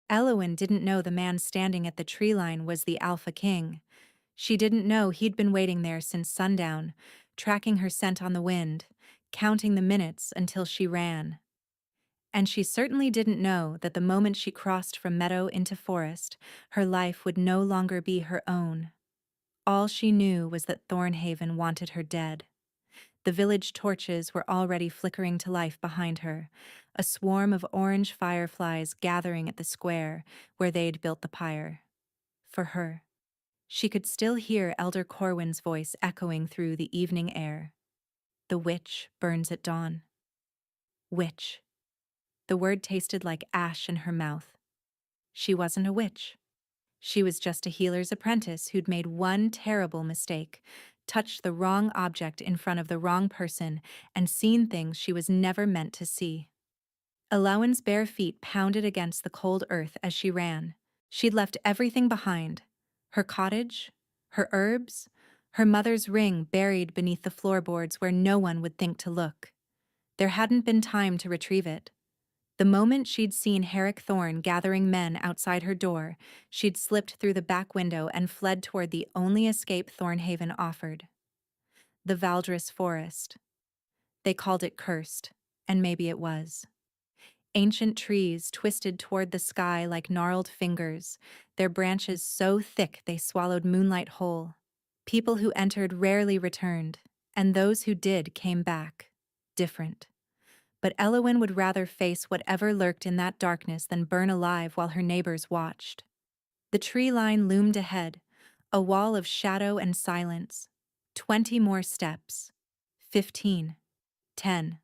Elowen didn't know the man standing at the tree line was the Alpha King. She didn't know he'd been waiting there since sundown, tracking her scent on the wind, counting the minutes until she ran. And she certainly didn't know that the moment she crossed from meadow into forest, her life would no longer be her own. All she knew was that Thornhaven wanted her dead. The village torches were already flickering to life behind her, a swarm of orange fireflies gathering at the square where they'd built the pyre. For her. She could still hear Elder Corwin's voice echoing through the evening air. The witch burns at dawn. Witch. The word tasted like ash in her mouth. She wasn't a witch. She was just a healer's apprentice who'd made one terrible mistake, touched the wrong object in front of the wrong person, and seen things she was never meant to see. Elowen's bare feet pounded against the cold earth as she ran. She'd left everything behind. Her cottage, her herbs, her mother's ring buried beneath the floorboards where no one would think to look. There hadn't been time to retrieve it. The moment she'd seen Herrick Thorne gathering men outside her door, she'd slipped through the back window and fled toward the only escape Thornhaven offered. The Valdres Forest. They called it cursed, and maybe it was. Ancient trees twisted toward the sky like gnarled fingers, their branches so thick they swallowed moonlight whole. People who entered rarely returned, and those who did came back, different. But Elowen would rather face whatever lurked in that darkness than burn alive while her neighbors watched. The tree line loomed ahead, a wall of shadow and silence. 20 more steps. 15. 10.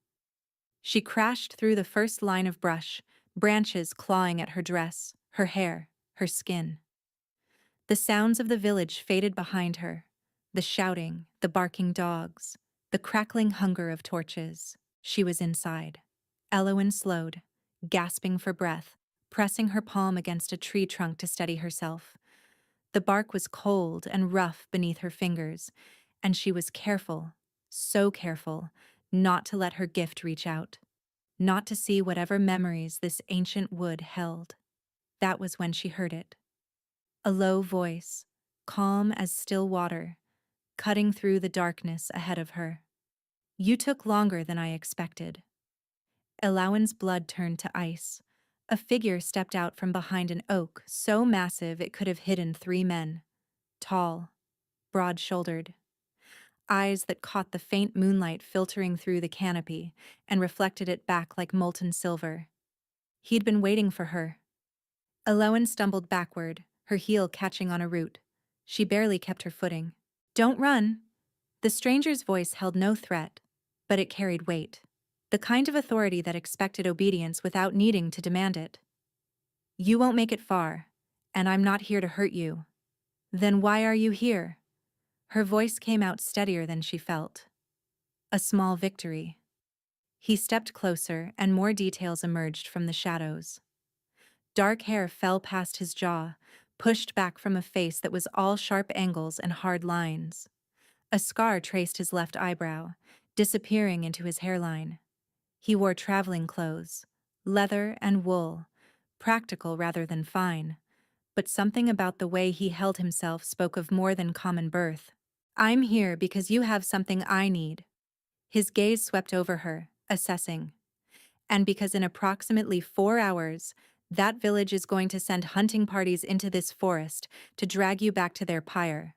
She crashed through the first line of brush, branches clawing at her dress, her hair, her skin. The sounds of the village faded behind her, the shouting, the barking dogs, the crackling hunger of torches. She was inside. Elowen slowed, gasping for breath, pressing her palm against a tree trunk to steady herself. The bark was cold and rough beneath her fingers, and she was careful, so careful, not to let her gift reach out, not to see whatever memories this ancient wood held. That was when she heard it. A low voice, calm as still water, cutting through the darkness ahead of her. "You took longer than I expected." Elowen's blood turned to ice. A figure stepped out from behind an oak so massive it could have hidden 3 men. Tall, broad-shouldered. Eyes that caught the faint moonlight filtering through the canopy and reflected it back like molten silver. He'd been waiting for her. Elowen stumbled backward, her heel catching on a root. She barely kept her footing. "Don't run!" The stranger's voice held no threat, but it carried weight. The kind of authority that expected obedience without needing to demand it. "You won't make it far, and I'm not here to hurt you." "Then why are you here?" Her voice came out steadier than she felt. "A small victory." He stepped closer, and more details emerged from the shadows. Dark hair fell past his jaw, pushed back from a face that was all sharp angles and hard lines. A scar traced his left eyebrow, disappearing into his hairline. He wore traveling clothes, leather and wool, practical rather than fine, but something about the way he held himself spoke of more than common birth. "I'm here because you have something I need." His gaze swept over her, assessing. "And because in approximately 4 hours, that village is going to send hunting parties into this forest to drag you back to their pyre.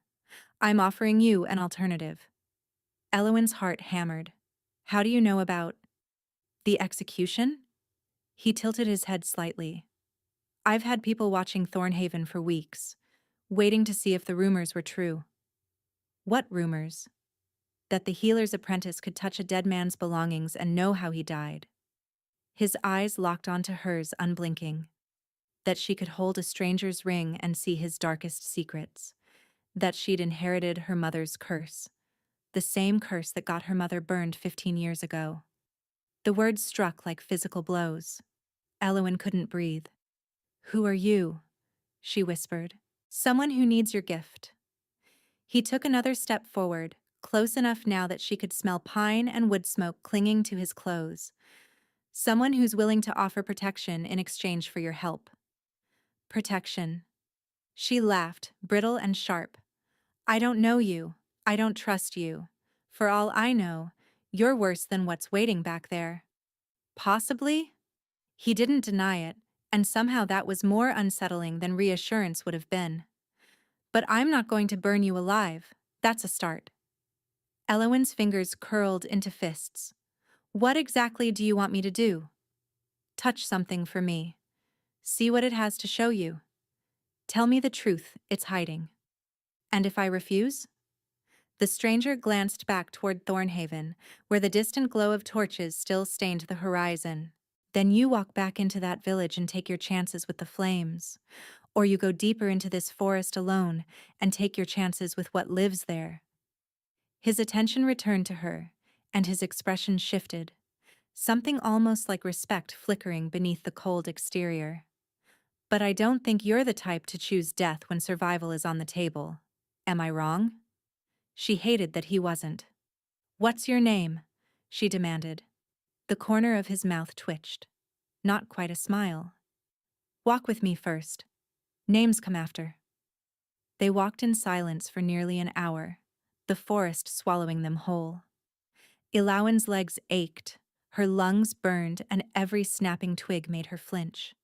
I'm offering you an alternative." Elowen's heart hammered. "How do you know about the execution?" He tilted his head slightly. "I've had people watching Thornhaven for weeks, waiting to see if the rumors were true." "What rumors?" "That the healer's apprentice could touch a dead man's belongings and know how he died." His eyes locked onto hers, unblinking. "That she could hold a stranger's ring and see his darkest secrets. That she'd inherited her mother's curse. The same curse that got her mother burned 15 years ago." The words struck like physical blows. Elowen couldn't breathe. "Who are you?" she whispered. "Someone who needs your gift." He took another step forward, close enough now that she could smell pine and wood smoke clinging to his clothes. "Someone who's willing to offer protection in exchange for your help." Protection. She laughed, brittle and sharp. I don't know you. I don't trust you. For all I know, you're worse than what's waiting back there. Possibly? He didn't deny it, and somehow that was more unsettling than reassurance would have been. But I'm not going to burn you alive. That's a start. Elowin's fingers curled into fists. What exactly do you want me to do? Touch something for me. See what it has to show you. Tell me the truth it's hiding. And if I refuse? The stranger glanced back toward Thornhaven, where the distant glow of torches still stained the horizon. Then you walk back into that village and take your chances with the flames. Or you go deeper into this forest alone and take your chances with what lives there. His attention returned to her, and his expression shifted, something almost like respect flickering beneath the cold exterior. But I don't think you're the type to choose death when survival is on the table. Am I wrong? She hated that he wasn't. What's your name? She demanded. The corner of his mouth twitched. Not quite a smile. Walk with me first. Names come after. They walked in silence for nearly an hour, the forest swallowing them whole. Elowin's legs ached, her lungs burned, and every snapping twig made her flinch.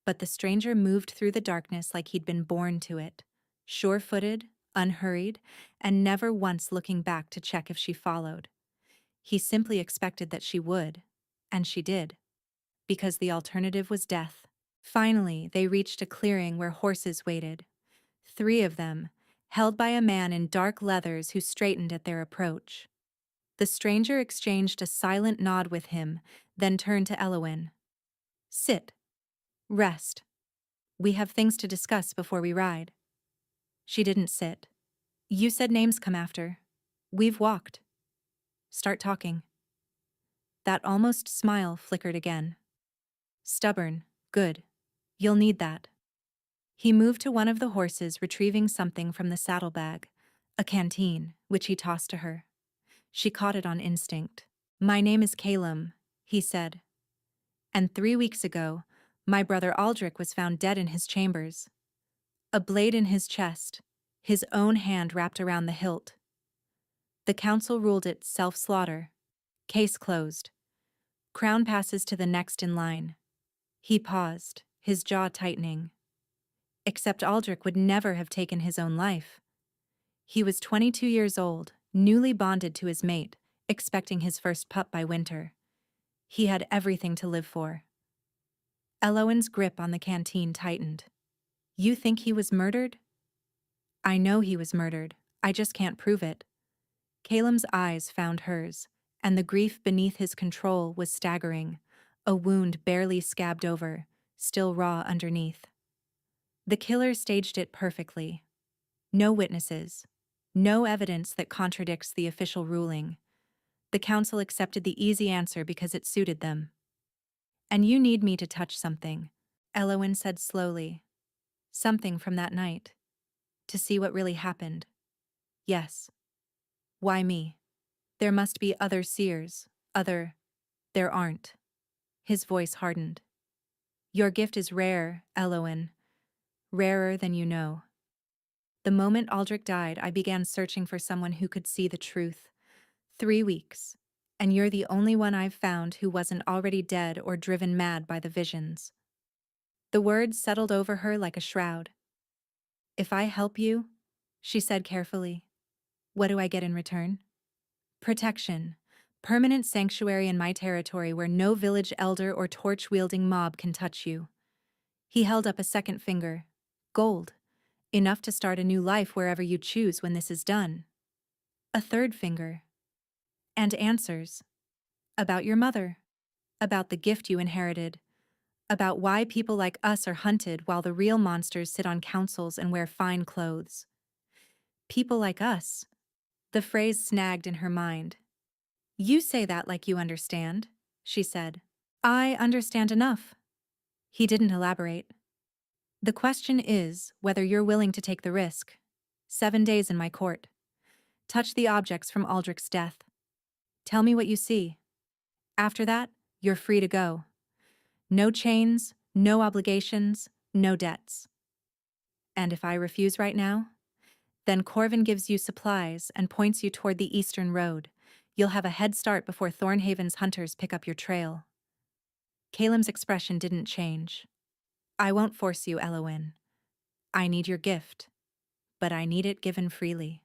But the stranger moved through the darkness like he'd been born to it, sure-footed, unhurried, and never once looking back to check if she followed. He simply expected that she would, and she did, because the alternative was death. Finally, they reached a clearing where horses waited. 3 of them, held by a man in dark leathers who straightened at their approach. The stranger exchanged a silent nod with him, then turned to Elowin. Sit. Rest. We have things to discuss before we ride. She didn't sit. You said names come after. We've walked. Start talking. That almost smile flickered again. Stubborn. Good. You'll need that. He moved to one of the horses, retrieving something from the saddlebag, a canteen, which he tossed to her. She caught it on instinct. My name is Calum, he said. And 3 weeks ago, my brother Aldrich was found dead in his chambers. A blade in his chest, his own hand wrapped around the hilt. The council ruled it self-slaughter. Case closed. Crown passes to the next in line. He paused, his jaw tightening. Except Aldrich would never have taken his own life. He was 22 years old, newly bonded to his mate, expecting his first pup by winter. He had everything to live for. Elowin's grip on the canteen tightened. You think he was murdered? I know he was murdered. I just can't prove it. Calum's eyes found hers, and the grief beneath his control was staggering, a wound barely scabbed over, still raw underneath. The killer staged it perfectly. No witnesses. No evidence that contradicts the official ruling. The council accepted the easy answer because it suited them. And you need me to touch something, Elowin said slowly. Something from that night. To see what really happened. Yes. Why me? There must be other seers, There aren't. His voice hardened. Your gift is rare, Elowin. Rarer than you know. The moment Aldrich died, I began searching for someone who could see the truth. 3 weeks. And you're the only one I've found who wasn't already dead or driven mad by the visions. The words settled over her like a shroud. If I help you, she said carefully, what do I get in return? Protection. Permanent sanctuary in my territory where no village elder or torch-wielding mob can touch you. He held up a second finger. Gold. Enough to start a new life wherever you choose when this is done. A third finger. And answers. About your mother. About the gift you inherited. About why people like us are hunted while the real monsters sit on councils and wear fine clothes. People like us. The phrase snagged in her mind. You say that like you understand, she said. I understand enough. He didn't elaborate. The question is whether you're willing to take the risk. 7 days in my court. Touch the objects from Aldrich's death. Tell me what you see. After that, you're free to go. No chains, no obligations, no debts. And if I refuse right now? Then Corvin gives you supplies and points you toward the eastern road. You'll have a head start before Thornhaven's hunters pick up your trail. Calem's expression didn't change. I won't force you, Elowin. I need your gift, but I need it given freely.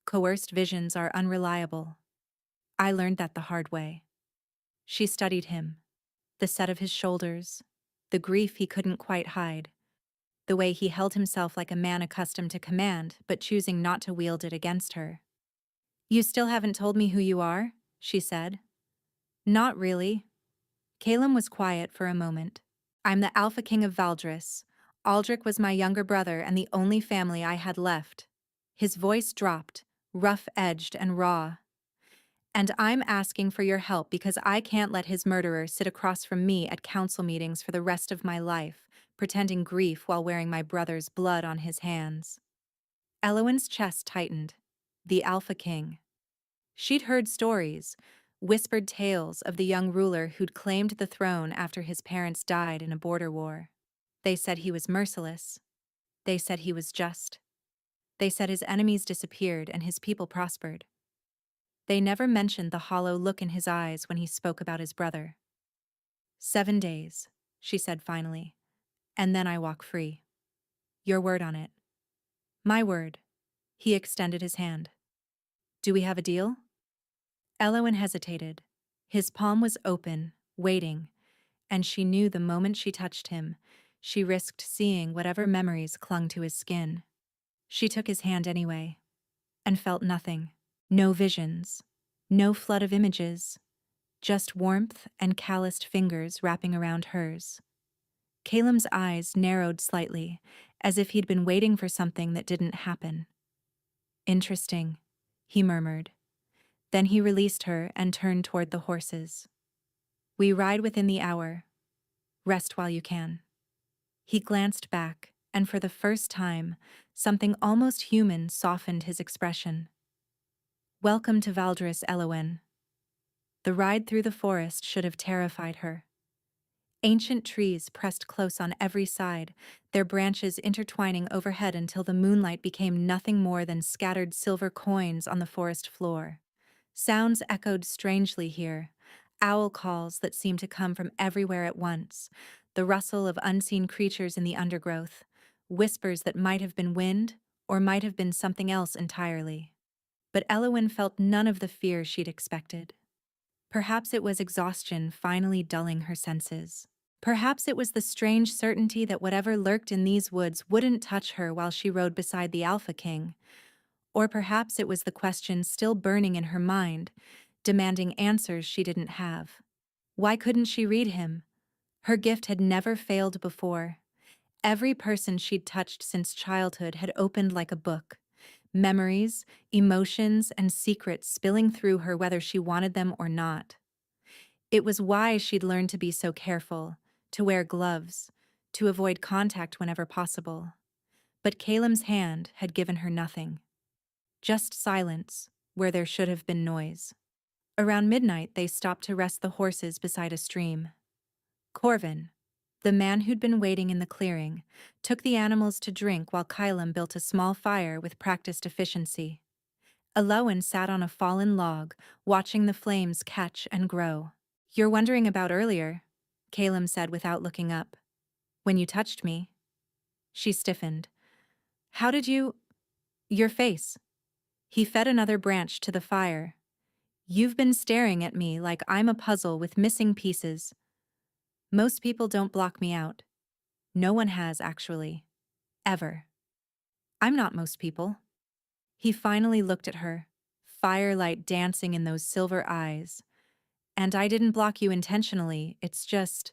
Coerced visions are unreliable. I learned that the hard way. She studied him, the set of his shoulders, the grief he couldn't quite hide, the way he held himself like a man accustomed to command but choosing not to wield it against her. You still haven't told me who you are, she said. Not really. Calem was quiet for a moment. I'm the Alpha King of Valdris. Aldrich was my younger brother and the only family I had left. His voice dropped, rough-edged and raw. And I'm asking for your help because I can't let his murderer sit across from me at council meetings for the rest of my life, pretending grief while wearing my brother's blood on his hands. Elowin's chest tightened. The Alpha King. She'd heard stories, whispered tales of the young ruler who'd claimed the throne after his parents died in a border war. They said he was merciless. They said he was just. They said his enemies disappeared and his people prospered. They never mentioned the hollow look in his eyes when he spoke about his brother. 7 days, she said finally, and then I walk free. Your word on it. My word. He extended his hand. Do we have a deal? Elowin hesitated. His palm was open, waiting, and she knew the moment she touched him, she risked seeing whatever memories clung to his skin. She took his hand anyway, and felt nothing. No visions, no flood of images, just warmth and calloused fingers wrapping around hers. Calem's eyes narrowed slightly, as if he'd been waiting for something that didn't happen. Interesting, he murmured. Then he released her and turned toward the horses. We ride within the hour. Rest while you can. He glanced back, and for the first time, something almost human softened his expression. Welcome to Valdris, Elowin. The ride through the forest should have terrified her. Ancient trees pressed close on every side, their branches intertwining overhead until the moonlight became nothing more than scattered silver coins on the forest floor. Sounds echoed strangely here, owl calls that seemed to come from everywhere at once, the rustle of unseen creatures in the undergrowth, whispers that might have been wind or might have been something else entirely. But Elowin felt none of the fear she'd expected. Perhaps it was exhaustion finally dulling her senses. Perhaps it was the strange certainty that whatever lurked in these woods wouldn't touch her while she rode beside the Alpha King. Or perhaps it was the question still burning in her mind, demanding answers she didn't have. Why couldn't she read him? Her gift had never failed before. Every person she'd touched since childhood had opened like a book. Memories, emotions, and secrets spilling through her whether she wanted them or not. It was why she'd learned to be so careful, to wear gloves, to avoid contact whenever possible. But Calem's hand had given her nothing. Just silence, where there should have been noise. Around midnight, they stopped to rest the horses beside a stream. Corvin, the man who'd been waiting in the clearing, took the animals to drink while Calem built a small fire with practiced efficiency. Elowin sat on a fallen log, watching the flames catch and grow. You're wondering about earlier, Calem said without looking up. When you touched me. She stiffened. How did you... Your face. He fed another branch to the fire. You've been staring at me like I'm a puzzle with missing pieces. Most people don't block me out. No one has, actually. Ever. I'm not most people. He finally looked at her, firelight dancing in those silver eyes. And I didn't block you intentionally, it's just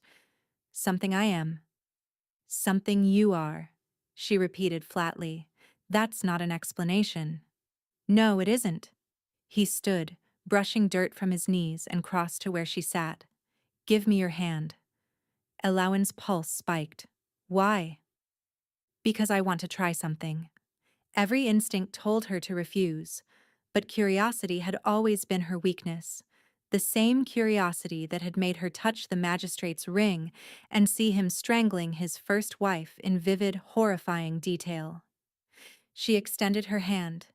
something I am. Something you are, she repeated flatly. That's not an explanation. No, it isn't. He stood, brushing dirt from his knees, and crossed to where she sat. Give me your hand. Elowin's pulse spiked. Why? Because I want to try something. Every instinct told her to refuse, but curiosity had always been her weakness. The same curiosity that had made her touch the magistrate's ring and see him strangling his first wife in vivid, horrifying detail. She extended her hand.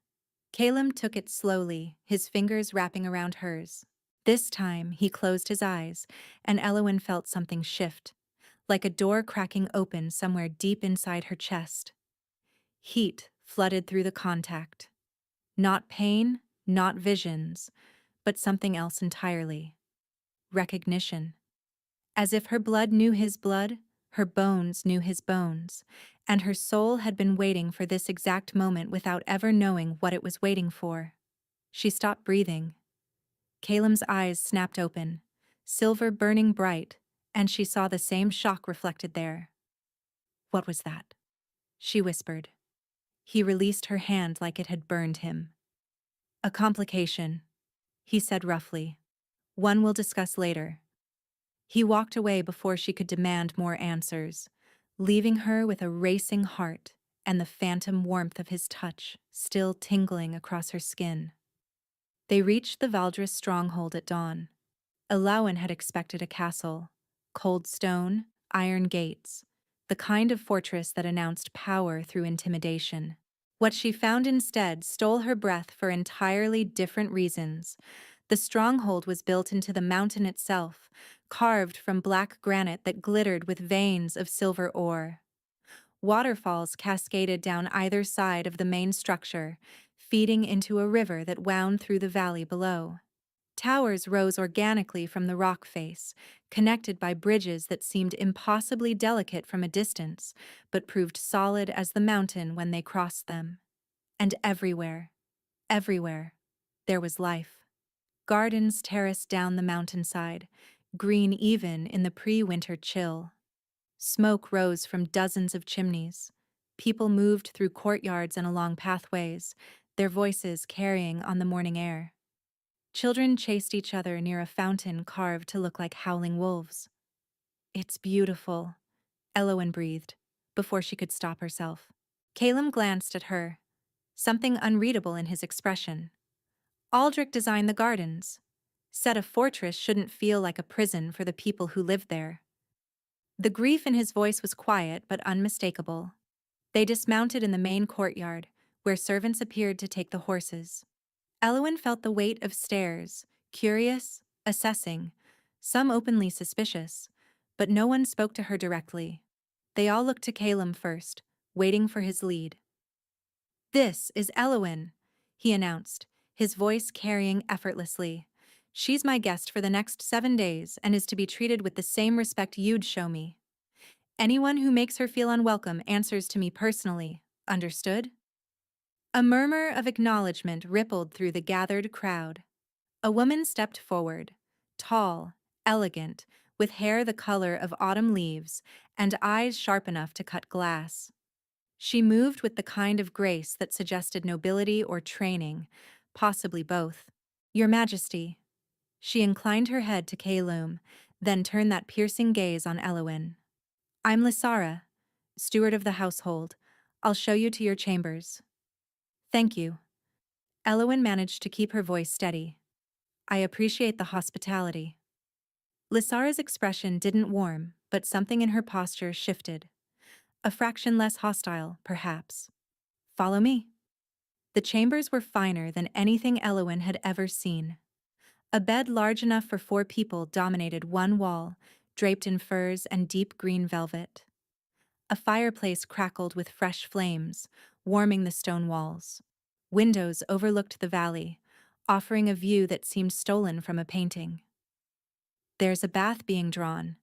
Caleb took it slowly, his fingers wrapping around hers. This time, he closed his eyes, and Eowyn felt something shift, like a door cracking open somewhere deep inside her chest. Heat flooded through the contact. Not pain, not visions, but something else entirely. Recognition. As if her blood knew his blood, her bones knew his bones, and her soul had been waiting for this exact moment without ever knowing what it was waiting for. She stopped breathing. Caleb's eyes snapped open, silver burning bright, and she saw the same shock reflected there. "What was that?" she whispered. He released her hand like it had burned him. "A complication," he said roughly. "One we'll discuss later." He walked away before she could demand more answers, leaving her with a racing heart and the phantom warmth of his touch still tingling across her skin. They reached the Valdris stronghold at dawn. Eowyn had expected a castle, cold stone, iron gates, the kind of fortress that announced power through intimidation. What she found instead stole her breath for entirely different reasons. The stronghold was built into the mountain itself, carved from black granite that glittered with veins of silver ore. Waterfalls cascaded down either side of the main structure, feeding into a river that wound through the valley below. Towers rose organically from the rock face, connected by bridges that seemed impossibly delicate from a distance, but proved solid as the mountain when they crossed them. And everywhere, there was life. Gardens terraced down the mountainside, green even in the pre-winter chill. Smoke rose from dozens of chimneys. People moved through courtyards and along pathways, their voices carrying on the morning air. Children chased each other near a fountain carved to look like howling wolves. "It's beautiful," Eowyn breathed, before she could stop herself. Caleb glanced at her, something unreadable in his expression. "Aldrich designed the gardens. Said a fortress shouldn't feel like a prison for the people who lived there." The grief in his voice was quiet but unmistakable. They dismounted in the main courtyard, where servants appeared to take the horses. Eowyn felt the weight of stares, curious, assessing, some openly suspicious, but no one spoke to her directly. They all looked to Caleb first, waiting for his lead. "This is Eowyn," he announced, his voice carrying effortlessly. "She's my guest for the next 7 days and is to be treated with the same respect you'd show me. Anyone who makes her feel unwelcome answers to me personally, understood?" A murmur of acknowledgement rippled through the gathered crowd. A woman stepped forward, tall, elegant, with hair the color of autumn leaves and eyes sharp enough to cut glass. She moved with the kind of grace that suggested nobility or training, possibly both. "Your Majesty." She inclined her head to Caleb, then turned that piercing gaze on Eowyn. "I'm Lysara, steward of the household. I'll show you to your chambers." "Thank you." Eowyn managed to keep her voice steady. "I appreciate the hospitality." Lysara's expression didn't warm, but something in her posture shifted. A fraction less hostile, perhaps. "Follow me." The chambers were finer than anything Eowyn had ever seen. A bed large enough for 4 people dominated one wall, draped in furs and deep green velvet. A fireplace crackled with fresh flames, warming the stone walls. Windows overlooked the valley, offering a view that seemed stolen from a painting. "There's a bath being drawn,"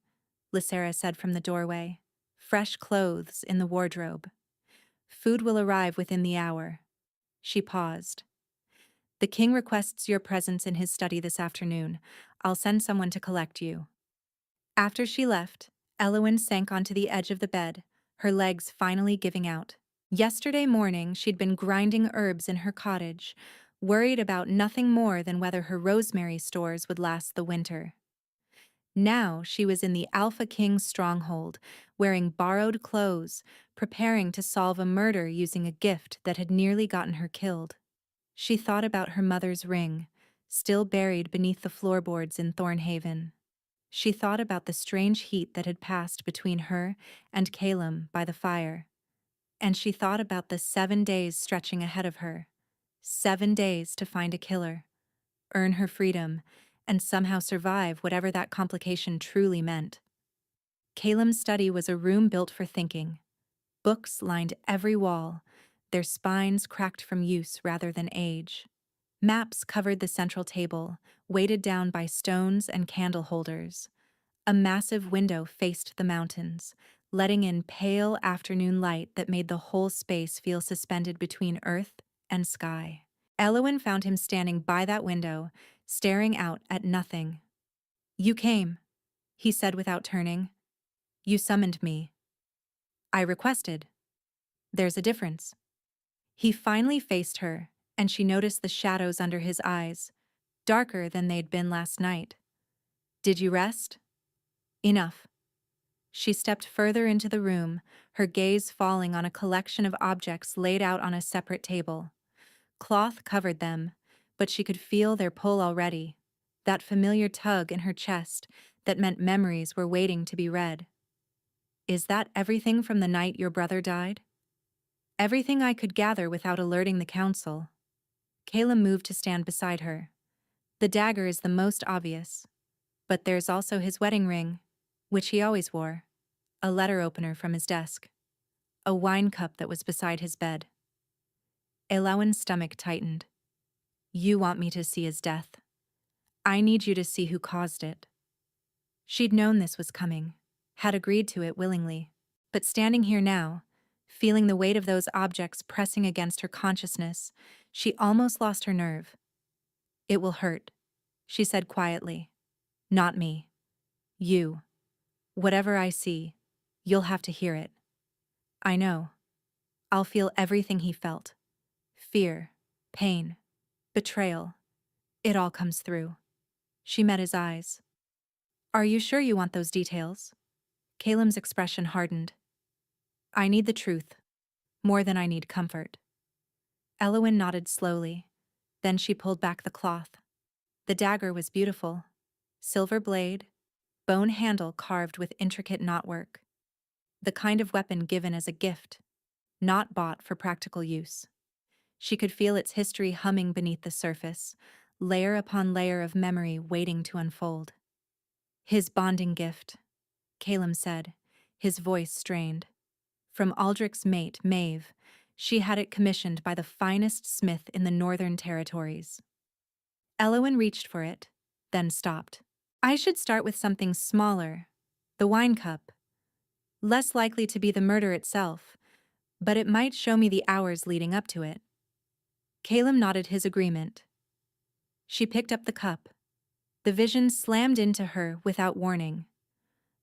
Lysara said from the doorway. "Fresh clothes in the wardrobe. Food will arrive within the hour." She paused. "The king requests your presence in his study this afternoon. I'll send someone to collect you." After she left, Eowyn sank onto the edge of the bed, her legs finally giving out. Yesterday morning, she'd been grinding herbs in her cottage, worried about nothing more than whether her rosemary stores would last the winter. Now she was in the Alpha King's stronghold, wearing borrowed clothes, preparing to solve a murder using a gift that had nearly gotten her killed. She thought about her mother's ring, still buried beneath the floorboards in Thornhaven. She thought about the strange heat that had passed between her and Calum by the fire. And she thought about the 7 days stretching ahead of her. 7 days to find a killer, earn her freedom, and somehow survive whatever that complication truly meant. Calum's study was a room built for thinking. Books lined every wall, their spines cracked from use rather than age. Maps covered the central table, weighted down by stones and candle holders. A massive window faced the mountains, letting in pale afternoon light that made the whole space feel suspended between earth and sky. Elowin found him standing by that window, staring out at nothing. "You came," he said without turning. "You summoned me." "I requested." "There's a difference." He finally faced her, and she noticed the shadows under his eyes, darker than they'd been last night. "Did you rest?" "Enough." She stepped further into the room, her gaze falling on a collection of objects laid out on a separate table. Cloth covered them, but she could feel their pull already, that familiar tug in her chest that meant memories were waiting to be read. "Is that everything from the night your brother died?" "Everything I could gather without alerting the council." Caleb moved to stand beside her. "The dagger is the most obvious, but there's also his wedding ring, which he always wore, a letter opener from his desk, a wine cup that was beside his bed." Elowin's stomach tightened. "You want me to see his death? I need you to see who caused it." She'd known this was coming, had agreed to it willingly, but standing here now, feeling the weight of those objects pressing against her consciousness, she almost lost her nerve. "It will hurt," she said quietly. "Not me. You. Whatever I see, you'll have to hear it." "I know. I'll feel everything he felt. Fear, pain, betrayal. It all comes through." She met his eyes. "Are you sure you want those details?" Caleb's expression hardened. "I need the truth, more than I need comfort." Elowin nodded slowly. Then she pulled back the cloth. The dagger was beautiful. Silver blade, bone handle carved with intricate knotwork. The kind of weapon given as a gift, not bought for practical use. She could feel its history humming beneath the surface, layer upon layer of memory waiting to unfold. "His bonding gift," Caleb said, his voice strained. "From Aldrich's mate, Maeve. She had it commissioned by the finest smith in the Northern Territories." Elowin reached for it, then stopped. "I should start with something smaller. The wine cup. Less likely to be the murder itself, but it might show me the hours leading up to it." Caleb nodded his agreement. She picked up the cup. The vision slammed into her without warning.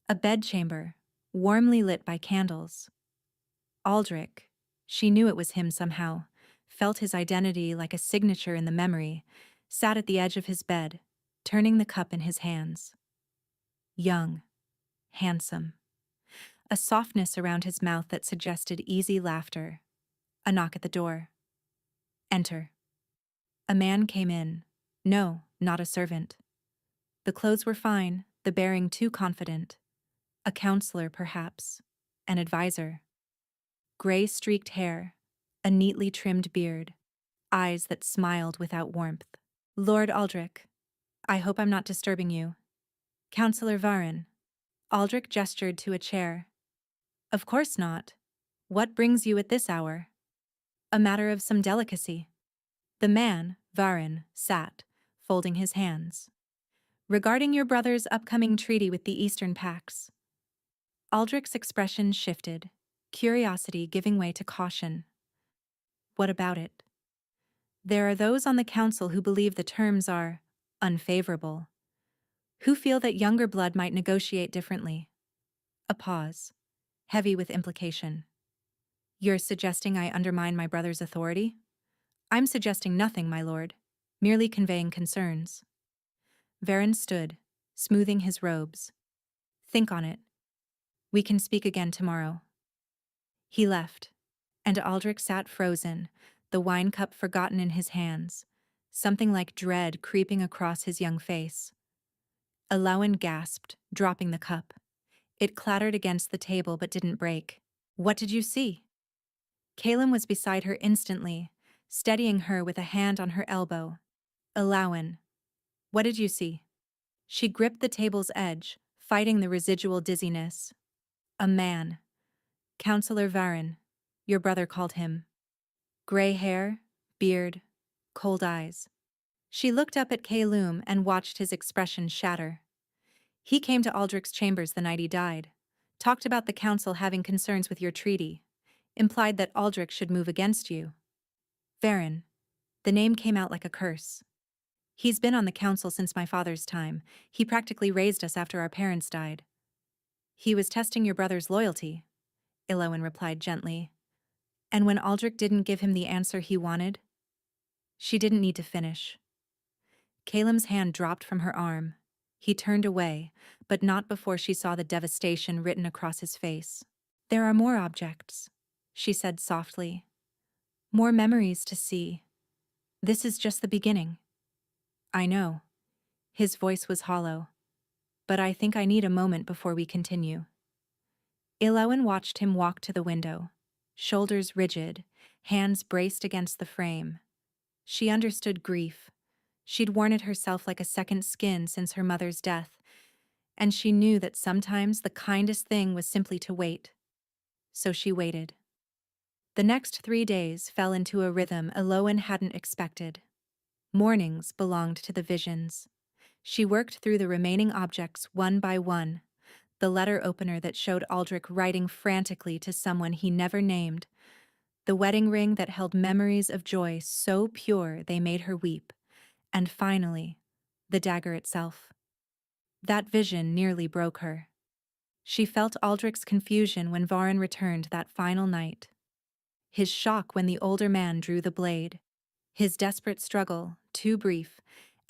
A bedchamber, warmly lit by candles. Aldrich. She knew it was him somehow, felt his identity like a signature in the memory, sat at the edge of his bed, turning the cup in his hands. Young. Handsome. A softness around his mouth that suggested easy laughter. A knock at the door. "Enter." A man came in. No, not a servant. The clothes were fine, the bearing too confident. A counselor, perhaps. An advisor. Gray-streaked hair, a neatly trimmed beard, eyes that smiled without warmth. "Lord Aldrich, I hope I'm not disturbing you." "Counselor Varin." Aldrich gestured to a chair. "Of course not. What brings you at this hour?" "A matter of some delicacy." The man, Varin, sat, folding his hands. "Regarding your brother's upcoming treaty with the Eastern Pax." Aldrich's expression shifted, curiosity giving way to caution. "What about it?" "There are those on the council who believe the terms are unfavorable, who feel that younger blood might negotiate differently." A pause, heavy with implication. "You're suggesting I undermine my brother's authority?" "I'm suggesting nothing, my lord, merely conveying concerns." Varin stood, smoothing his robes. "Think on it. We can speak again tomorrow." He left, and Aldrich sat frozen, the wine cup forgotten in his hands, something like dread creeping across his young face. Alowan gasped, dropping the cup. It clattered against the table but didn't break. What did you see? Caleb was beside her instantly, steadying her with a hand on her elbow. Alowan, what did you see? She gripped the table's edge, fighting the residual dizziness. A man. Counselor Varen, your brother called him. Gray hair, beard, cold eyes. She looked up at Caleb and watched his expression shatter. He came to Aldrich's chambers the night he died, talked about the council having concerns with your treaty, implied that Aldrich should move against you. Varen. The name came out like a curse. He's been on the council since my father's time. He practically raised us after our parents died. He was testing your brother's loyalty, Ilowen replied gently. And when Aldrich didn't give him the answer he wanted, she didn't need to finish. Caleb's hand dropped from her arm. He turned away, but not before she saw the devastation written across his face. There are more objects, she said softly. More memories to see. This is just the beginning. I know. His voice was hollow. But I think I need a moment before we continue. Ilowen watched him walk to the window, shoulders rigid, hands braced against the frame. She understood grief. She'd worn it herself like a second skin since her mother's death, and she knew that sometimes the kindest thing was simply to wait. So she waited. The next 3 days fell into a rhythm Ilowen hadn't expected. Mornings belonged to the visions. She worked through the remaining objects one by one. The letter opener that showed Aldrich writing frantically to someone he never named. The wedding ring that held memories of joy so pure they made her weep. And finally, the dagger itself. That vision nearly broke her. She felt Aldrich's confusion when Varen returned that final night. His shock when the older man drew the blade. His desperate struggle, too brief,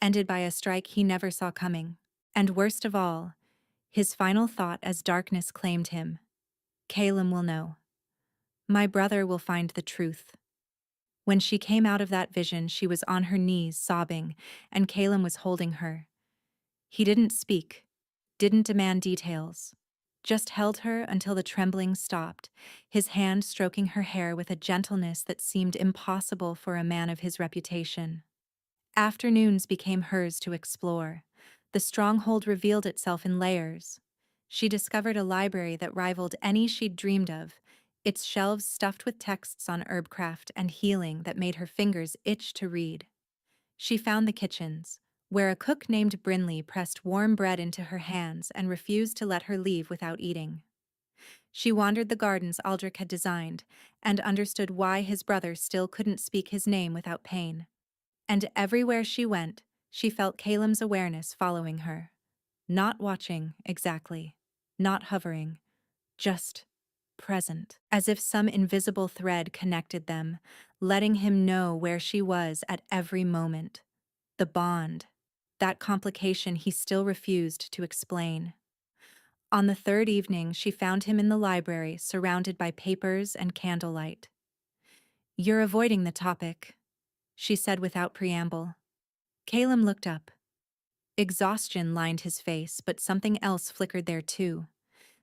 ended by a strike he never saw coming. And worst of all, his final thought as darkness claimed him. Caleb will know. My brother will find the truth. When she came out of that vision, she was on her knees sobbing, and Caleb was holding her. He didn't speak, didn't demand details, just held her until the trembling stopped, his hand stroking her hair with a gentleness that seemed impossible for a man of his reputation. Afternoons became hers to explore. The stronghold revealed itself in layers. She discovered a library that rivaled any she'd dreamed of, its shelves stuffed with texts on herbcraft and healing that made her fingers itch to read. She found the kitchens, where a cook named Brinley pressed warm bread into her hands and refused to let her leave without eating. She wandered the gardens Aldrich had designed and understood why his brother still couldn't speak his name without pain. And everywhere she went, she felt Caleb's awareness following her. Not watching, exactly. Not hovering. Just present. As if some invisible thread connected them, letting him know where she was at every moment. The bond. That complication he still refused to explain. On the third evening, she found him in the library, surrounded by papers and candlelight. You're avoiding the topic, she said without preamble. Caleb looked up. Exhaustion lined his face, but something else flickered there too.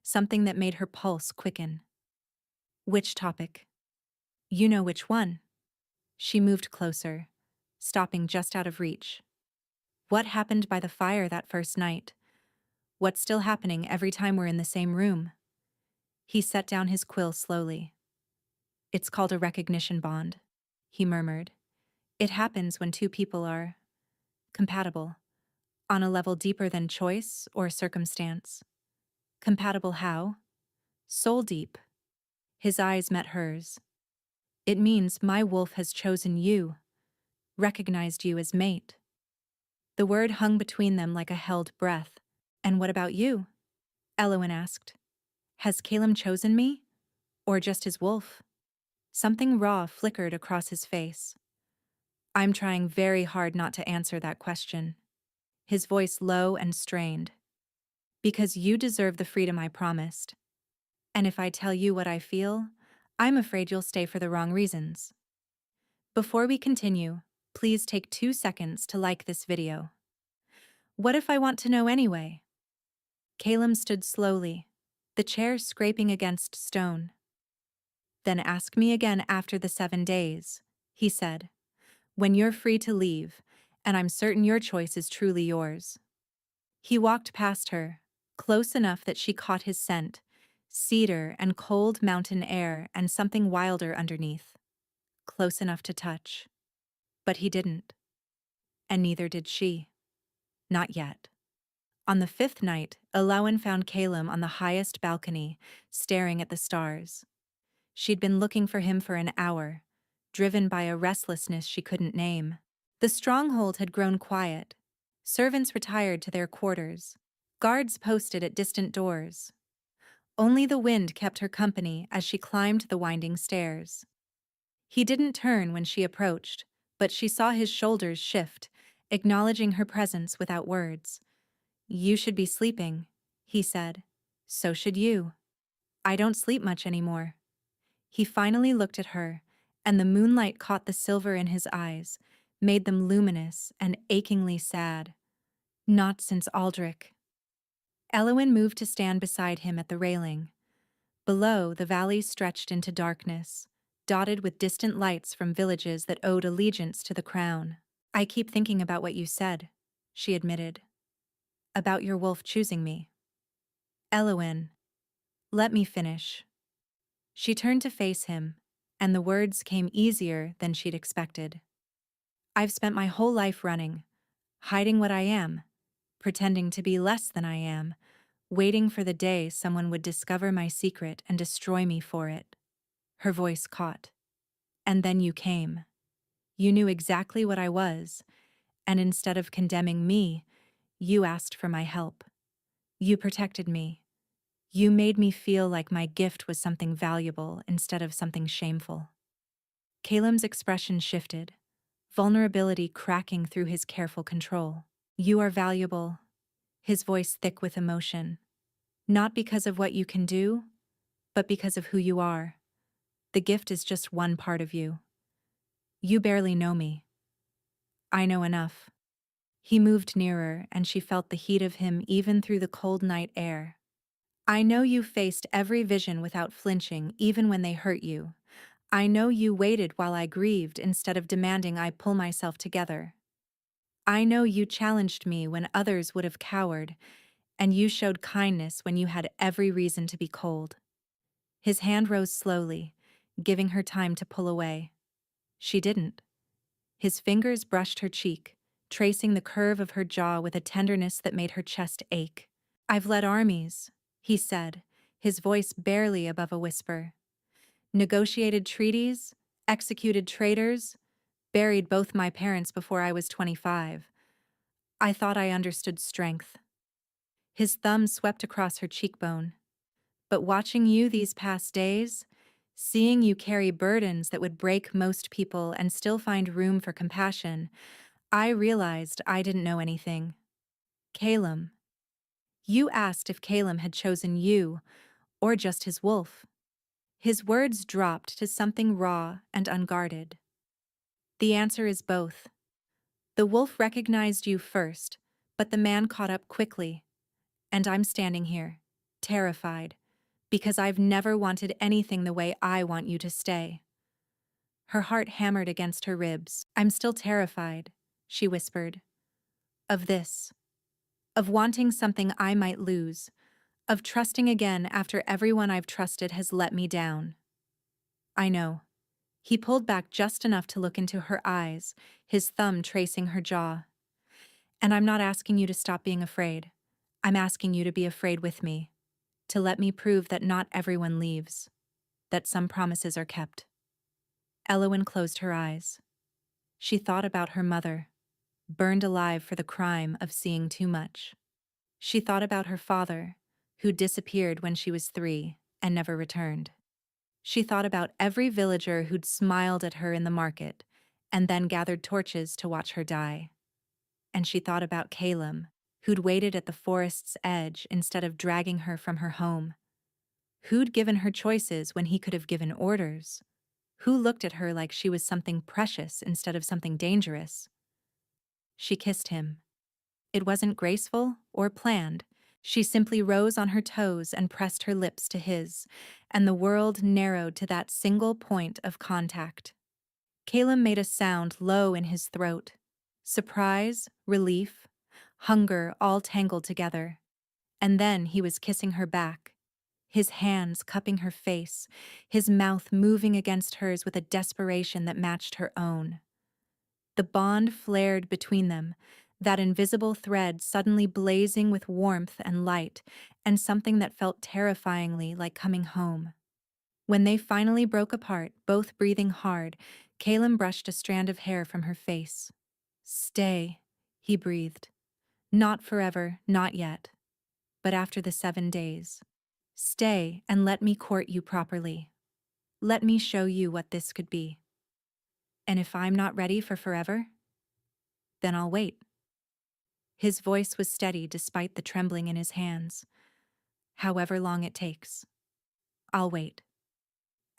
Something that made her pulse quicken. Which topic? You know which one. She moved closer, stopping just out of reach. What happened by the fire that first night? What's still happening every time we're in the same room? He set down his quill slowly. It's called a recognition bond, he murmured. It happens when two people are compatible, on a level deeper than choice or circumstance. Compatible how? Soul deep. His eyes met hers. It means my wolf has chosen you, recognized you as mate. The word hung between them like a held breath. And what about you? Elowen asked. Has Caleb chosen me? Or just his wolf? Something raw flickered across his face. I'm trying very hard not to answer that question. His voice low and strained. Because you deserve the freedom I promised. And if I tell you what I feel, I'm afraid you'll stay for the wrong reasons. Before we continue, please take 2 seconds to like this video. What if I want to know anyway? Caleb stood slowly, the chair scraping against stone. Then ask me again after the 7 days, he said, when you're free to leave, and I'm certain your choice is truly yours. He walked past her, close enough that she caught his scent, cedar and cold mountain air and something wilder underneath. Close enough to touch. But he didn't. And neither did she. Not yet. On the 5th night, Elawan found Caleb on the highest balcony, staring at the stars. She'd been looking for him for an hour, driven by a restlessness she couldn't name. The stronghold had grown quiet. Servants retired to their quarters. Guards posted at distant doors. Only the wind kept her company as she climbed the winding stairs. He didn't turn when she approached, but she saw his shoulders shift, acknowledging her presence without words. You should be sleeping, he said. So should you. I don't sleep much anymore. He finally looked at her, and the moonlight caught the silver in his eyes, made them luminous and achingly sad. Not since Aldrich. Elwyn moved to stand beside him at the railing. Below, the valley stretched into darkness, dotted with distant lights from villages that owed allegiance to the crown. I keep thinking about what you said, she admitted. About your wolf choosing me. Elwyn, let me finish. She turned to face him, and the words came easier than she'd expected. I've spent my whole life running, hiding what I am, pretending to be less than I am, waiting for the day someone would discover my secret and destroy me for it. Her voice caught. And then you came. You knew exactly what I was, and instead of condemning me, you asked for my help. You protected me. You made me feel like my gift was something valuable instead of something shameful. Caleb's expression shifted, vulnerability cracking through his careful control. You are valuable, his voice thick with emotion. Not because of what you can do, but because of who you are. The gift is just one part of you. You barely know me. I know enough. He moved nearer, and she felt the heat of him even through the cold night air. I know you faced every vision without flinching, even when they hurt you. I know you waited while I grieved instead of demanding I pull myself together. I know you challenged me when others would have cowered, and you showed kindness when you had every reason to be cold. His hand rose slowly, giving her time to pull away. She didn't. His fingers brushed her cheek, tracing the curve of her jaw with a tenderness that made her chest ache. I've led armies, he said, his voice barely above a whisper. Negotiated treaties, executed traitors, buried both my parents before I was 25. I thought I understood strength. His thumb swept across her cheekbone. But watching you these past days, seeing you carry burdens that would break most people and still find room for compassion, I realized I didn't know anything. Caleb. You asked if Caleb had chosen you, or just his wolf. His words dropped to something raw and unguarded. The answer is both. The wolf recognized you first, but the man caught up quickly. And I'm standing here, terrified, because I've never wanted anything the way I want you to stay. Her heart hammered against her ribs. I'm still terrified, she whispered. Of this. Of wanting something I might lose. Of trusting again after everyone I've trusted has let me down. I know. He pulled back just enough to look into her eyes, his thumb tracing her jaw. And I'm not asking you to stop being afraid. I'm asking you to be afraid with me. To let me prove that not everyone leaves. That some promises are kept. Elwyn closed her eyes. She thought about her mother, burned alive for the crime of seeing too much. She thought about her father, who disappeared when she was 3 and never returned. She thought about every villager who'd smiled at her in the market and then gathered torches to watch her die. And she thought about Caleb, who'd waited at the forest's edge instead of dragging her from her home. Who'd given her choices when he could have given orders? who looked at her like she was something precious instead of something dangerous. She kissed him. It wasn't graceful or planned. She simply rose on her toes and pressed her lips to his, and the world narrowed to that single point of contact. Caleb made a sound low in his throat. Surprise, relief, hunger all tangled together. And then he was kissing her back, his hands cupping her face, his mouth moving against hers with a desperation that matched her own. The bond flared between them, that invisible thread suddenly blazing with warmth and light, and something that felt terrifyingly like coming home. When they finally broke apart, both breathing hard, Caleb brushed a strand of hair from her face. "Stay," he breathed. "Not forever, not yet. But after the 7 days. Stay and let me court you properly. Let me show you what this could be. And if I'm not ready for forever, then I'll wait." His voice was steady despite the trembling in his hands. "However long it takes. I'll wait."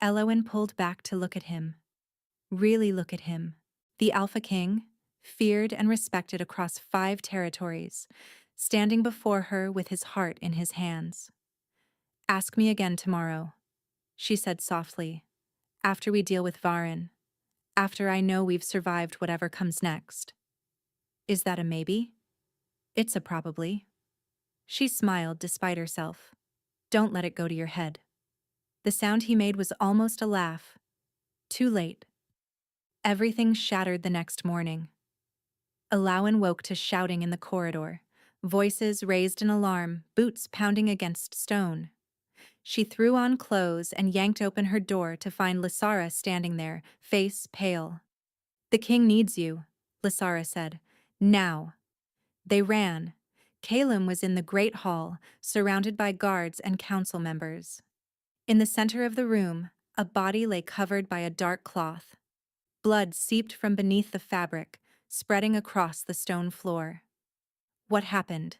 Eloin pulled back to look at him. Really look at him. The Alpha King, feared and respected across 5 territories, standing before her with his heart in his hands. "Ask me again tomorrow," she said softly, "after we deal with Varin, after I know we've survived whatever comes next." Is that a maybe? It's a probably. She smiled despite herself. Don't let it go to your head. The sound he made was almost a laugh. Too late. Everything shattered the next morning. Alawan woke to shouting in the corridor, voices raised in alarm, boots pounding against stone. She threw on clothes and yanked open her door to find Lysara standing there, face pale. "The king needs you," Lysara said. "Now." They ran. Caleb was in the great hall, surrounded by guards and council members. In the center of the room, a body lay covered by a dark cloth. Blood seeped from beneath the fabric, spreading across the stone floor. What happened?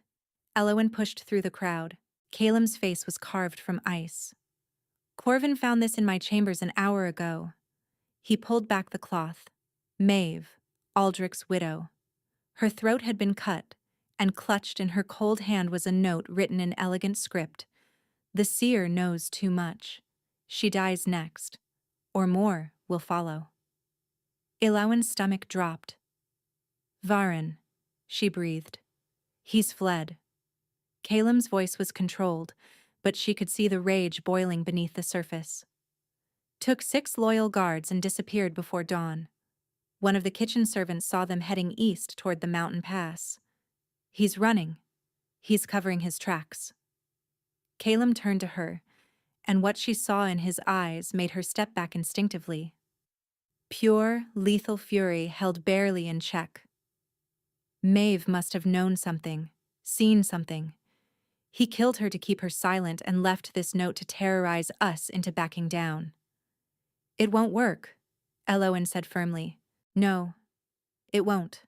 Eloin pushed through the crowd. Caleb's face was carved from ice. "Corvin found this in my chambers an hour ago." He pulled back the cloth. Maeve, Aldrich's widow. Her throat had been cut, and clutched in her cold hand was a note written in elegant script. "The seer knows too much. She dies next, or more will follow." Elowin's stomach dropped. "Varin," she breathed. "He's fled." Caleb's voice was controlled, but she could see the rage boiling beneath the surface. "Took 6 loyal guards and disappeared before dawn. One of the kitchen servants saw them heading east toward the mountain pass. He's running. He's covering his tracks." Caleb turned to her, and what she saw in his eyes made her step back instinctively. Pure, lethal fury held barely in check. Maeve must have known something, seen something. He killed her to keep her silent and left this note to terrorize us into backing down. "It won't work," Eloin said firmly. "No, it won't."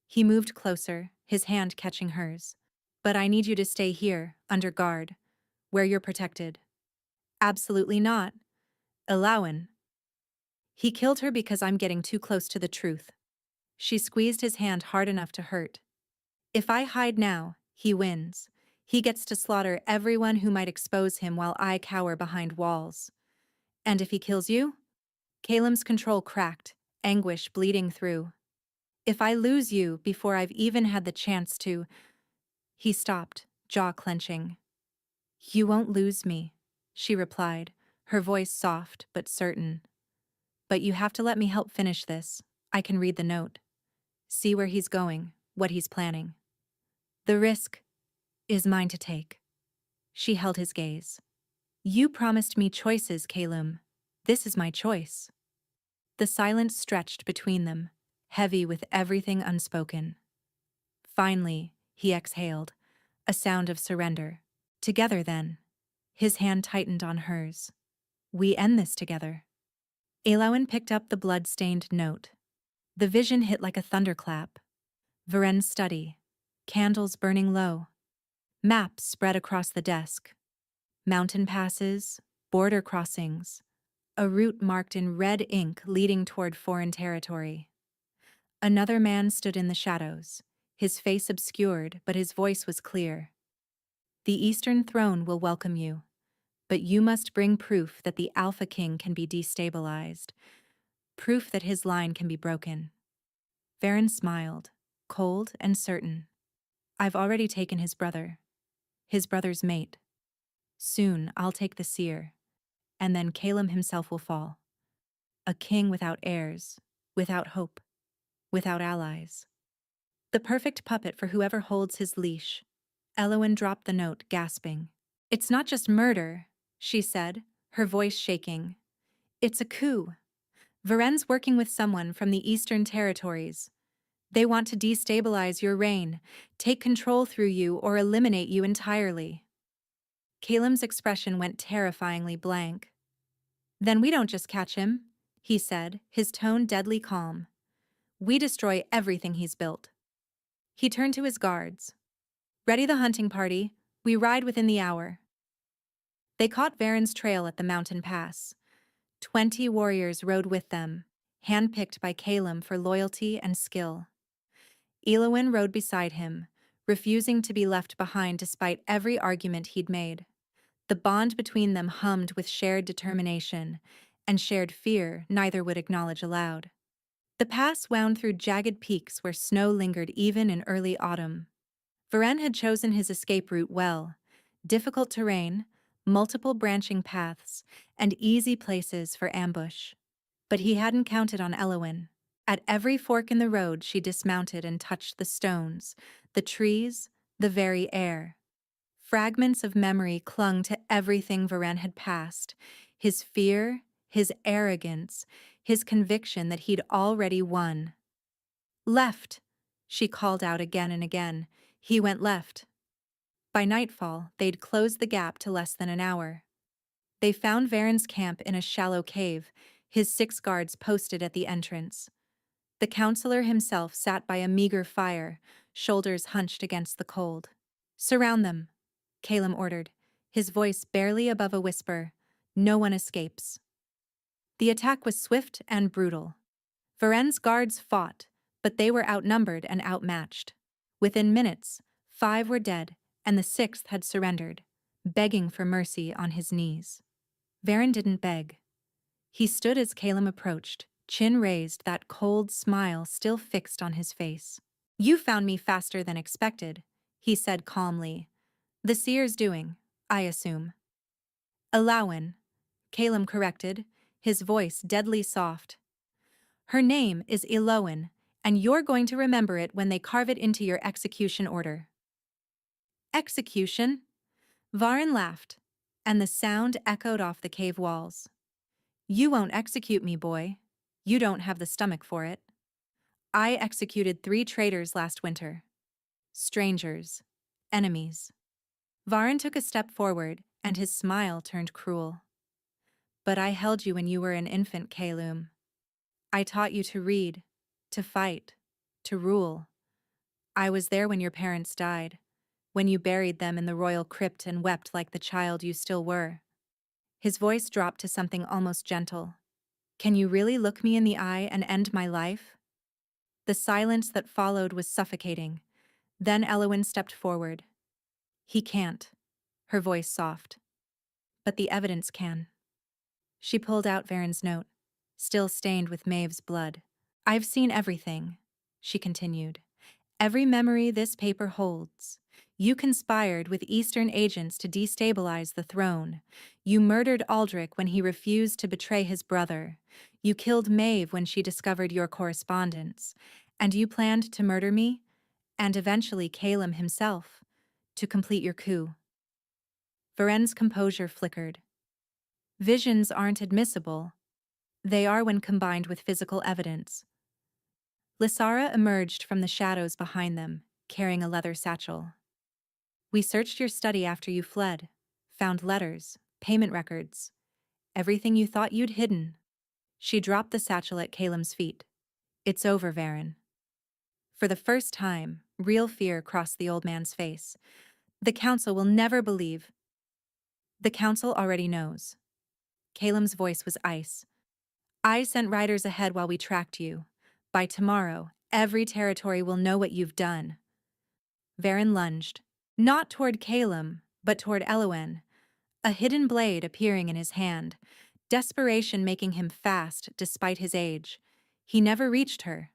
He moved closer, his hand catching hers. "But I need you to stay here, under guard, where you're protected." "Absolutely not. Eloin." "He killed her because I'm getting too close to the truth." She squeezed his hand hard enough to hurt. "If I hide now, he wins. He gets to slaughter everyone who might expose him while I cower behind walls. And if he kills you?" Caleb's control cracked, anguish bleeding through. "If I lose you before I've even had the chance to—" He stopped, jaw clenching. "You won't lose me," she replied, her voice soft but certain. "But you have to let me help finish this. I can read the note. See where he's going, what he's planning. The risk is mine to take." She held his gaze. "You promised me choices, Caleb. This is my choice." The silence stretched between them, heavy with everything unspoken. Finally, he exhaled, a sound of surrender. "Together, then." His hand tightened on hers. "We end this together." Elowin picked up the blood-stained note. The vision hit like a thunderclap. Varen's study, candles burning low. Maps spread across the desk. Mountain passes, border crossings. a route marked in red ink leading toward foreign territory. Another man stood in the shadows, his face obscured, but his voice was clear. The Eastern Throne will welcome you, but you must bring proof that the Alpha King can be destabilized, proof that his line can be broken. Varen smiled, cold and certain. I've already taken his brother's mate. Soon I'll take the seer, and then Calum himself will fall. A king without heirs, without hope, without allies. The perfect puppet for whoever holds his leash. Elowen dropped the note, gasping. It's not just murder, she said, her voice shaking. It's a coup. Varen's working with someone from the Eastern Territories. They want to destabilize your reign, take control through you, or eliminate you entirely. Calum's expression went terrifyingly blank. Then we don't just catch him, he said, his tone deadly calm. We destroy everything he's built. He turned to his guards. Ready the hunting party, we ride within the hour. They caught Varen's trail at the mountain pass. 20 warriors rode with them, handpicked by Calum for loyalty and skill. Elowen rode beside him, refusing to be left behind despite every argument he'd made. The bond between them hummed with shared determination, and shared fear neither would acknowledge aloud. The pass wound through jagged peaks where snow lingered even in early autumn. Varen had chosen his escape route well: difficult terrain, multiple branching paths, and easy places for ambush. But he hadn't counted on Elowen. At every fork in the road she dismounted and touched the stones, the trees, the very air. Fragments of memory clung to everything Varen had passed: his fear, his arrogance, his conviction that he'd already won. Left, she called out again and again. He went left. By nightfall, they'd closed the gap to less than an hour. They found Varen's camp in a shallow cave, his 6 guards posted at the entrance. The counselor himself sat by a meager fire, shoulders hunched against the cold. Surround them, Calum ordered, his voice barely above a whisper. No one escapes. The attack was swift and brutal. Varen's guards fought, but they were outnumbered and outmatched. Within minutes, 5 were dead, and the 6th had surrendered, begging for mercy on his knees. Varen didn't beg. He stood as Calum approached, chin raised, that cold smile still fixed on his face. You found me faster than expected, he said calmly. The seer's doing, I assume. Elowen, Calum corrected, his voice deadly soft. Her name is Elowen, and you're going to remember it when they carve it into your execution order. Execution? Varen laughed, and the sound echoed off the cave walls. You won't execute me, boy. You don't have the stomach for it. I executed 3 traitors last winter. Strangers. Enemies. Varen took a step forward, and his smile turned cruel. But I held you when you were an infant, Calum. I taught you to read, to fight, to rule. I was there when your parents died, when you buried them in the royal crypt and wept like the child you still were. His voice dropped to something almost gentle. Can you really look me in the eye and end my life? The silence that followed was suffocating. Then Elowen stepped forward. He can't, her voice soft. But the evidence can. She pulled out Varen's note, still stained with Maeve's blood. I've seen everything, she continued. Every memory this paper holds. You conspired with Eastern agents to destabilize the throne. You murdered Aldrich when he refused to betray his brother. You killed Maeve when she discovered your correspondence. And you planned to murder me, and eventually Calum himself, to complete your coup. Varen's composure flickered. Visions aren't admissible. They are when combined with physical evidence. Lysara emerged from the shadows behind them, carrying a leather satchel. We searched your study after you fled, found letters, payment records, everything you thought you'd hidden. She dropped the satchel at Calum's feet. It's over, Varen. For the first time, real fear crossed the old man's face. The council will never believe. The council already knows. Calem's voice was ice. I sent riders ahead while we tracked you. By tomorrow, every territory will know what you've done. Varen lunged, not toward Calem, but toward Elowen, a hidden blade appearing in his hand, desperation making him fast despite his age. He never reached her.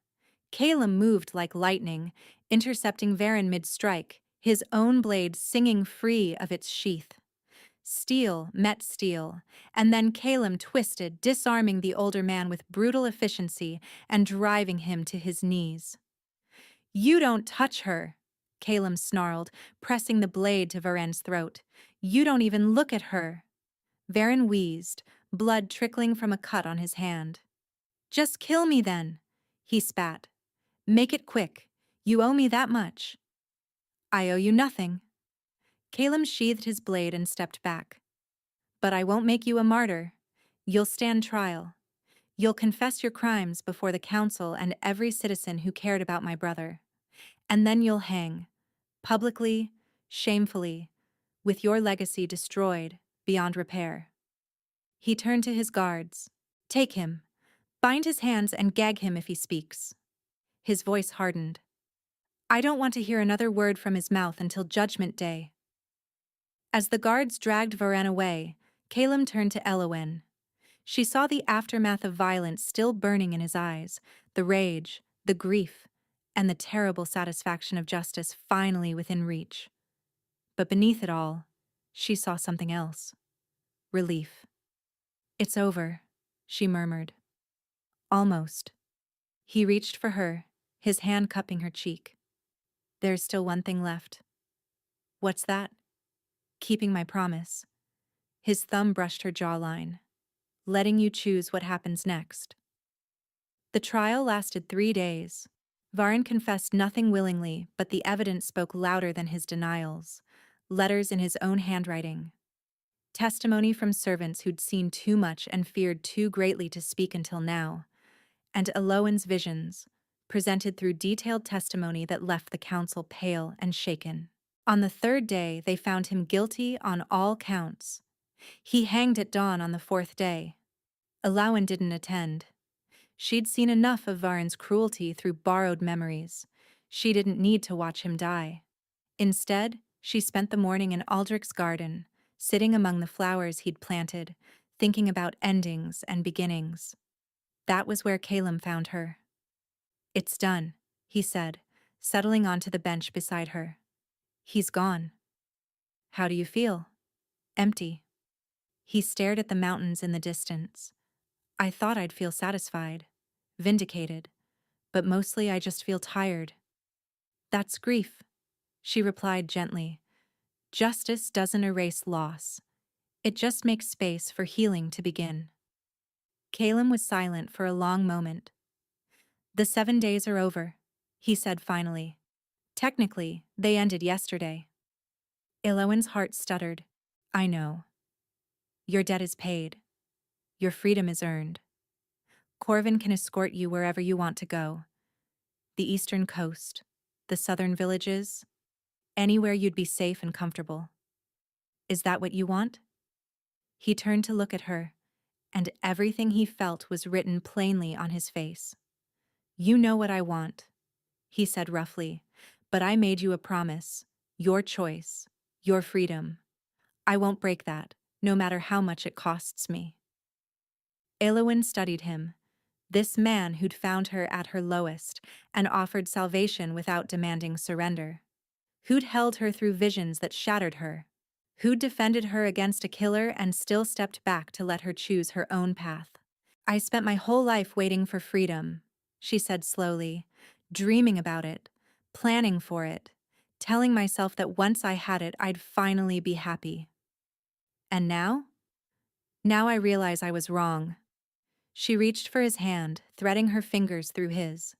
Calem moved like lightning, intercepting Varen mid-strike, his own blade singing free of its sheath. Steel met steel, and then Calem twisted, disarming the older man with brutal efficiency and driving him to his knees. You don't touch her, Calem snarled, pressing the blade to Varen's throat. You don't even look at her. Varen wheezed, blood trickling from a cut on his hand. Just kill me then, he spat. Make it quick. You owe me that much. I owe you nothing. Calem sheathed his blade and stepped back. But I won't make you a martyr. You'll stand trial. You'll confess your crimes before the council and every citizen who cared about my brother. And then you'll hang, publicly, shamefully, with your legacy destroyed beyond repair. He turned to his guards. Take him. Bind his hands and gag him if he speaks. His voice hardened. I don't want to hear another word from his mouth until Judgment Day. As the guards dragged Varen away, Calem turned to Elowen. She saw the aftermath of violence still burning in his eyes, the rage, the grief, and the terrible satisfaction of justice finally within reach. But beneath it all, she saw something else. Relief. It's over, she murmured. Almost. He reached for her, his hand cupping her cheek. There's still one thing left. What's that? Keeping my promise. His thumb brushed her jawline. Letting you choose what happens next. The trial lasted 3 days. Varen confessed nothing willingly, but the evidence spoke louder than his denials. Letters in his own handwriting. Testimony from servants who'd seen too much and feared too greatly to speak until now. And Elowen's visions, presented through detailed testimony that left the council pale and shaken. On the 3rd day, they found him guilty on all counts. He hanged at dawn on the 4th day. Elowen didn't attend. She'd seen enough of Varen's cruelty through borrowed memories. She didn't need to watch him die. Instead, she spent the morning in Aldrich's garden, sitting among the flowers he'd planted, thinking about endings and beginnings. That was where Calem found her. It's done, he said, settling onto the bench beside her. He's gone. How do you feel? Empty. He stared at the mountains in the distance. I thought I'd feel satisfied, vindicated, but mostly I just feel tired. That's grief, she replied gently. Justice doesn't erase loss. It just makes space for healing to begin. Calem was silent for a long moment. The 7 days are over, he said finally. Technically, they ended yesterday. Elowen's heart stuttered. I know. Your debt is paid. Your freedom is earned. Corvin can escort you wherever you want to go. The eastern coast, the southern villages, anywhere you'd be safe and comfortable. Is that what you want? He turned to look at her, and everything he felt was written plainly on his face. You know what I want, he said roughly, but I made you a promise. Your choice, your freedom. I won't break that, no matter how much it costs me. Elowen studied him, this man who'd found her at her lowest and offered salvation without demanding surrender. Who'd held her through visions that shattered her. Who'd defended her against a killer and still stepped back to let her choose her own path. I spent my whole life waiting for freedom, she said slowly, dreaming about it, planning for it, telling myself that once I had it, I'd finally be happy. And now? Now I realize I was wrong. She reached for his hand, threading her fingers through his.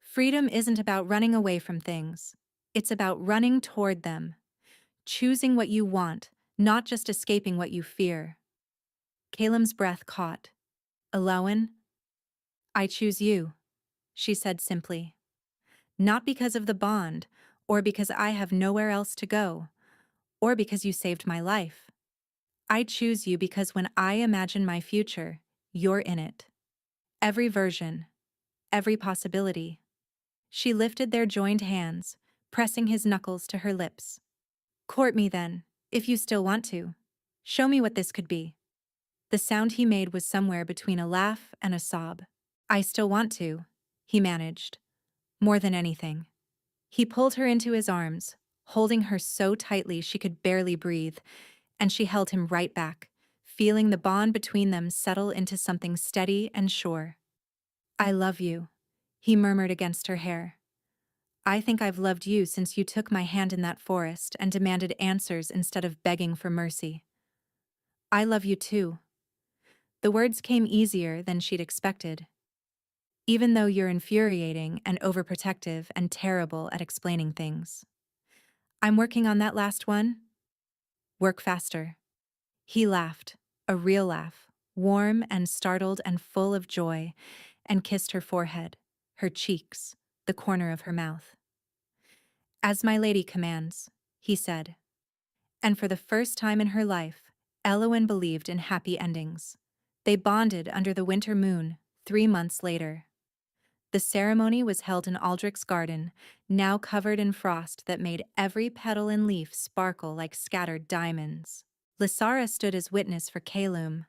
Freedom isn't about running away from things. It's about running toward them. Choosing what you want, not just escaping what you fear. Calem's breath caught. Elowen, I choose you, she said simply. Not because of the bond, or because I have nowhere else to go, or because you saved my life. I choose you because when I imagine my future, you're in it. Every version, every possibility. She lifted their joined hands, pressing his knuckles to her lips. Court me then, if you still want to. Show me what this could be. The sound he made was somewhere between a laugh and a sob. I still want to, he managed. More than anything. He pulled her into his arms, holding her so tightly she could barely breathe, and she held him right back, feeling the bond between them settle into something steady and sure. I love you, he murmured against her hair. I think I've loved you since you took my hand in that forest and demanded answers instead of begging for mercy. I love you too. The words came easier than she'd expected. Even though you're infuriating and overprotective and terrible at explaining things. I'm working on that last one. Work faster. He laughed, a real laugh, warm and startled and full of joy, and kissed her forehead, her cheeks, the corner of her mouth. As my lady commands, he said. And for the first time in her life, Eowyn believed in happy endings. They bonded under the winter moon, 3 months later. The ceremony was held in Aldrich's garden, now covered in frost that made every petal and leaf sparkle like scattered diamonds. Lysara stood as witness for Calum.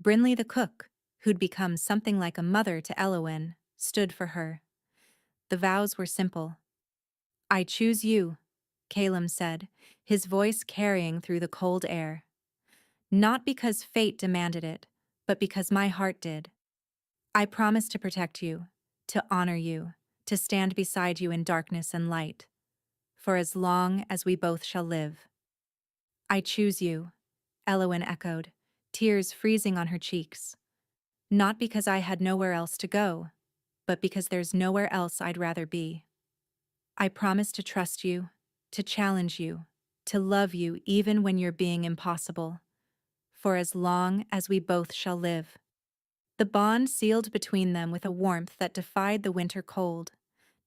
Brinley the cook, who'd become something like a mother to Eowyn, stood for her. The vows were simple. I choose you, Calum said, his voice carrying through the cold air. Not because fate demanded it, but because my heart did. I promise to protect you, to honor you, to stand beside you in darkness and light, for as long as we both shall live. I choose you, Eowyn echoed, tears freezing on her cheeks. Not because I had nowhere else to go, but because there's nowhere else I'd rather be. I promise to trust you, to challenge you, to love you even when you're being impossible, for as long as we both shall live. The bond sealed between them with a warmth that defied the winter cold.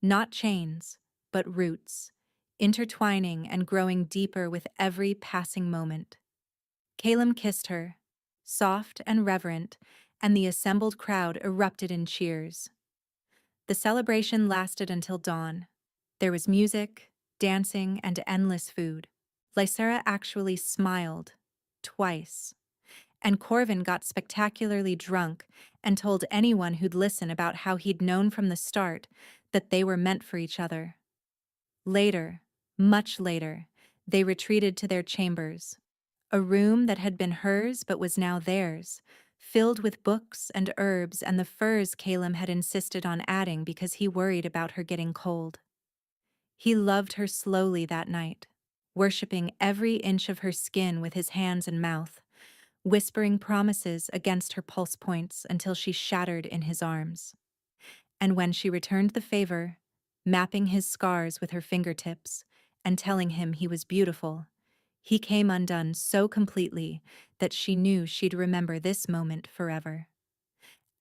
Not chains, but roots, intertwining and growing deeper with every passing moment. Calum kissed her, soft and reverent, and the assembled crowd erupted in cheers. The celebration lasted until dawn. There was music, dancing, and endless food. Lysera actually smiled, twice. And Corvin got spectacularly drunk and told anyone who'd listen about how he'd known from the start that they were meant for each other. Later, much later, they retreated to their chambers, a room that had been hers but was now theirs, filled with books and herbs and the furs Calum had insisted on adding because he worried about her getting cold. He loved her slowly that night, worshipping every inch of her skin with his hands and mouth, whispering promises against her pulse points until she shattered in his arms. And when she returned the favor, mapping his scars with her fingertips and telling him he was beautiful, he came undone so completely that she knew she'd remember this moment forever.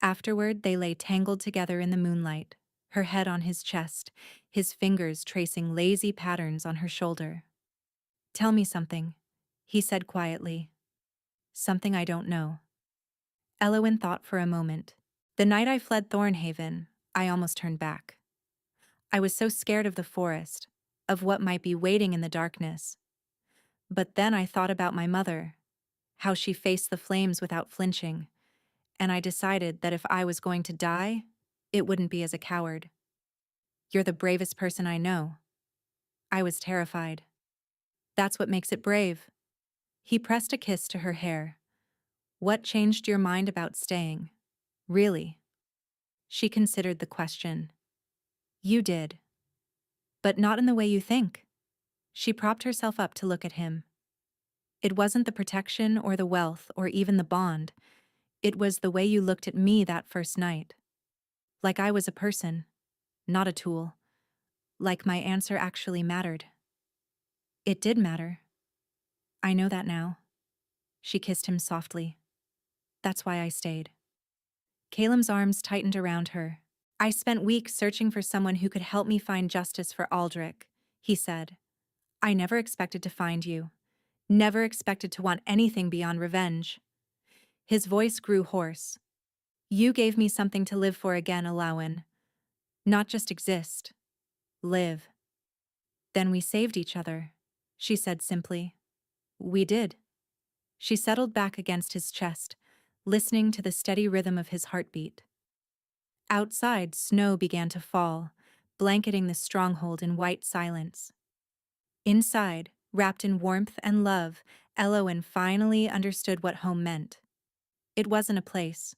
Afterward, they lay tangled together in the moonlight, her head on his chest, his fingers tracing lazy patterns on her shoulder. Tell me something, he said quietly. Something I don't know. Eowyn thought for a moment. The night I fled Thornhaven, I almost turned back. I was so scared of the forest, of what might be waiting in the darkness. But then I thought about my mother, how she faced the flames without flinching, and I decided that if I was going to die, it wouldn't be as a coward. You're the bravest person I know. I was terrified. That's what makes it brave. He pressed a kiss to her hair. What changed your mind about staying? Really? She considered the question. You did. But not in the way you think. She propped herself up to look at him. It wasn't the protection or the wealth or even the bond. It was the way you looked at me that first night. Like I was a person, not a tool. Like my answer actually mattered. It did matter. I know that now. She kissed him softly. That's why I stayed. Calum's arms tightened around her. I spent weeks searching for someone who could help me find justice for Aldrich, he said. I never expected to find you. never expected to want anything beyond revenge. His voice grew hoarse. You gave me something to live for again, Alawan. Not just exist. Live. Then we saved each other, she said simply. We did. She settled back against his chest, listening to the steady rhythm of his heartbeat. Outside, snow began to fall, blanketing the stronghold in white silence. Inside, wrapped in warmth and love, Elowen finally understood what home meant. It wasn't a place.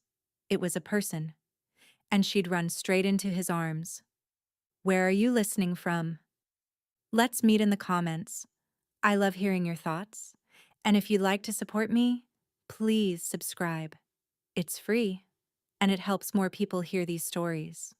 It was a person. And she'd run straight into his arms. Where are you listening from? Let's meet in the comments. I love hearing your thoughts. And if you'd like to support me, please subscribe. It's free, and it helps more people hear these stories.